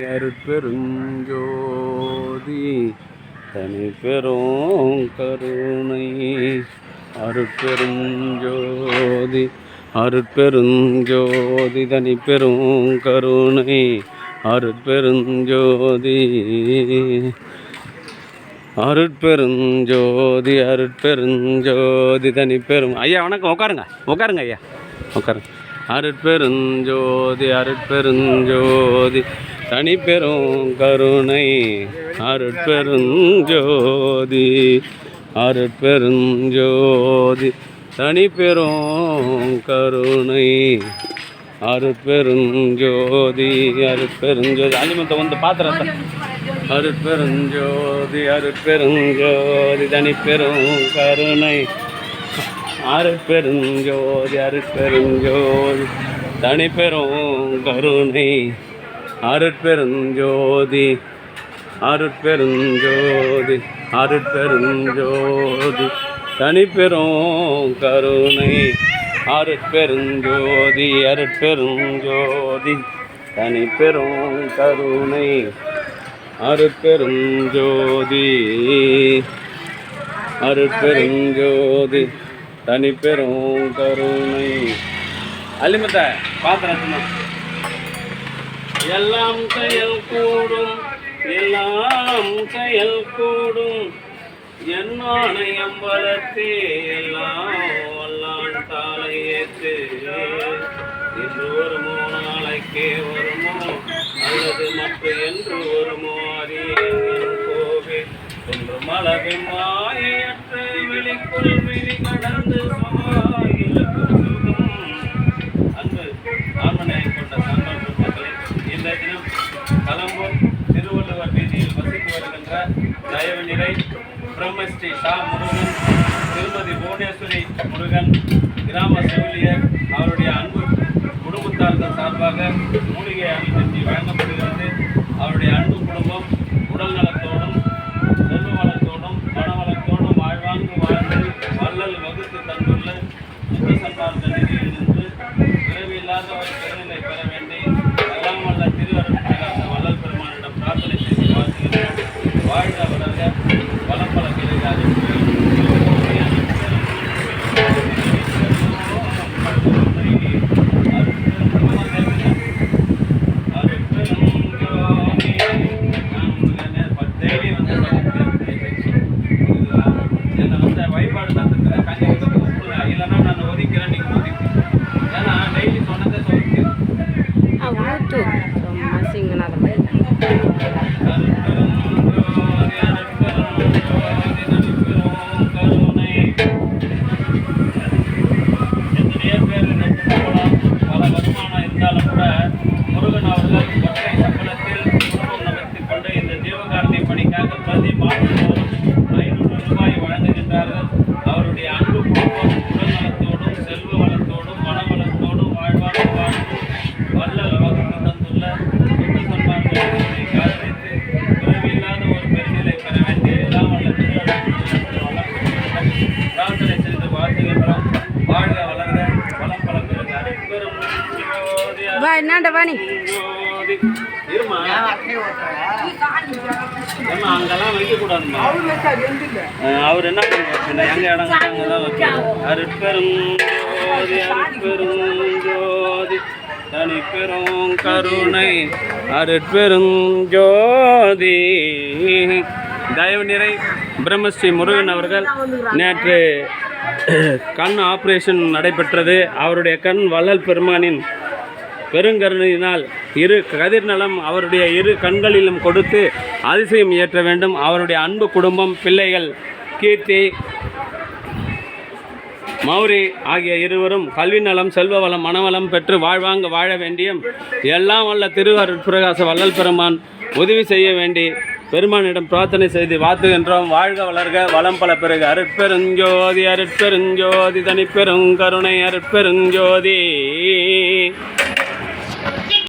அருட்பெருஞ்சோதி தனி பெரும் கருணை. அருட்பெருஞ்சோதி அருட்பெருஞ்சோதி தனி பெரும் கருணை. அருட்பெருஞ்சோதி அருட்பெருஞ்சோதி அருட்பெருஞ்சோதி தனி பெரும். ஐயா வணக்கம், உட்காருங்க ஐயா, உட்காருங்க. அருட்பெருஞ்சோதி அருட்பெருஞ்சோதி தனி பெரும் கருணை. அருட்பெருஞ்சோதி அருட்பெருஞ்சோதி தனி பெரும் கருணை. அருட்பெருஞ்சோதி அருட்பெருஞ்சோதி அலிமத்தை வந்து பாத்திரத்தை. அருட்பெருஞ்சோதி அருட்பெருஞ்சோதி தனி பெரும் கருணை. அருட்பெருஞ்சோதி அருட்பெருஞ்சோதி தனி பெரும் கருணை. அருட்பெருஞ்சோதி அருட்பெருஞ்சோதி அருட்பெருஞ்சோதி தனி பெரும் கருணை. அருட்பெருஞ்சோதி அருட்பெருஞ்சோதி தனி பெரும் கருணை. அருட்பெருஞ்சோதி அருட்பெருஞ்சோதி தனி பெரும் கருணை. அலிமத்தை பாத்திரத்தினா எல்லாம் செயல் கூடும், எல்லாம் செயல் கூடும், என்னாணையம் வளர்த்தே எல்லாம் வல்லான் தாளை ஏற்று. இன்று வருமோ நாளைக்கே வருமோ, அல்லது மற்ற என்று வருமோ அறியேன் கோவே. ஒன்று மலவை மாயற்ற வெளிக்குள் வெளி கடந்து அன்பு ஆர்மனையை கொண்ட சங்கல்பங்களை இந்த தினம் கலம்பூர் திருவள்ளுவர் வீதியில் வசித்து வருகின்ற தயவு நிறை பிரம்மஸ்ரீ ஷா முருகன், திருமதி புவனேஸ்வரி முருகன் கிராம செவிலியர் அவருடைய அன்பு குடும்பத்தார்கள் சார்பாக மூலிகை அணிதி வழங்கப்படுகிறது. அவருடைய அன்பு குடும்பம் உடல் நலத்தோடும் செல்வ வளத்தோடும் மனவளத்தோடும் வாழ்வாங்கு வாழ்ந்து வள்ளல் வகுத்து தந்துள்ள சுத்த சன்மார்க்க நிதியிலிருந்து பிறவி இல்லாதவர் பெருநிலை பெற வேண்டி எல்லாம் வல்ல திருவருட்பிரகாச வள்ளல் பெருமானிடம் பிரார்த்தனை செய்து வாழ்த்துகிறோம். வாழ்க வளர்க வளம் பல கிடைக்காது. வழிபாடு தந்துக்கிறேன், கஞ்சி கொடுங்க, இல்லைன்னா நான் ஒதுக்கிறேன், நீங்கள் ஒதுக்கி. ஏன்னா டெய்லி சொன்னதை சொல்லிக்கிறேன். எத்தனையோ பேர் நட்டு போகலாம், பல வருமானம் இருந்தாலும் கூட முருகன் அவர்கள் ஒற்றை சம்பளத்தில் குடும்பம் நடத்தி கொண்டு இந்த ஜீவகாரணி பணிக்காக பிரதி மாதந்தோறும் 500 ரூபாய் வழங்குகின்றார்கள். அவருடைய அன்பு குடும்பம் உடல் நலத்தோடும் செல்வ வளத்தோடும் மனவளத்தோடும் வாழ்வாங்க வாழ்ந்து வள்ளல் வகுத்து தந்துள்ள சுத்த சன்மார்க்கத்தை காதலித்து பிறவி இல்லாத ஒரு பெருநிலை பெற வேண்டிய எல்லாம் வல்ல பிரார்த்தனை செய்து வாழ்த்துகின்றோம். வாழ்க வளர்க வளம் பல பெருக. அருட்பெரும் ஜோதி இருமா அங்கெல்லாம் வைக்கக்கூடாதுமா. அவர் என்ன பண்ணுவார், எங்க இடம் அங்கதான் வைக்கணும். அருட்பெரும் ஜோதி அருட்பெரும் ஜோதி தனி பெரும் கருணை. அருட்பெரும் ஜோதி தயவு நிறை பிரம்மஸ்ரீ முருகன் அவர்கள் நேற்று கண் ஆப்ரேஷன் நடைபெற்றது. அவருடைய கண் வள்ளல் பெருமானின் பெருங்கருணையினால் இரு கதிர்நலம் அவருடைய இரு கண்களிலும் கொடுத்து அதிசயம் இயற்ற வேண்டும். அவருடைய அன்பு குடும்பம் பிள்ளைகள் கீர்த்தி மௌரி ஆகிய இருவரும் கல்வி நலம் செல்வ வளம் மனவளம் பெற்று வாழ்வாங்க வாழ வேண்டியும் எல்லாம் வல்ல திருவருட்பிரகாச வள்ளல் பெருமான் உதவி செய்ய வேண்டி பெருமானிடம் பிரார்த்தனை செய்து வாழ்த்துகின்றோம். வாழ்க வளர்க வளம் பல பெருக. அருட்பெருஞ்சோதி அருட்பெருஞ்சோதி தனி பெரும் கருணை. அருட்பெருஞ்சோதி.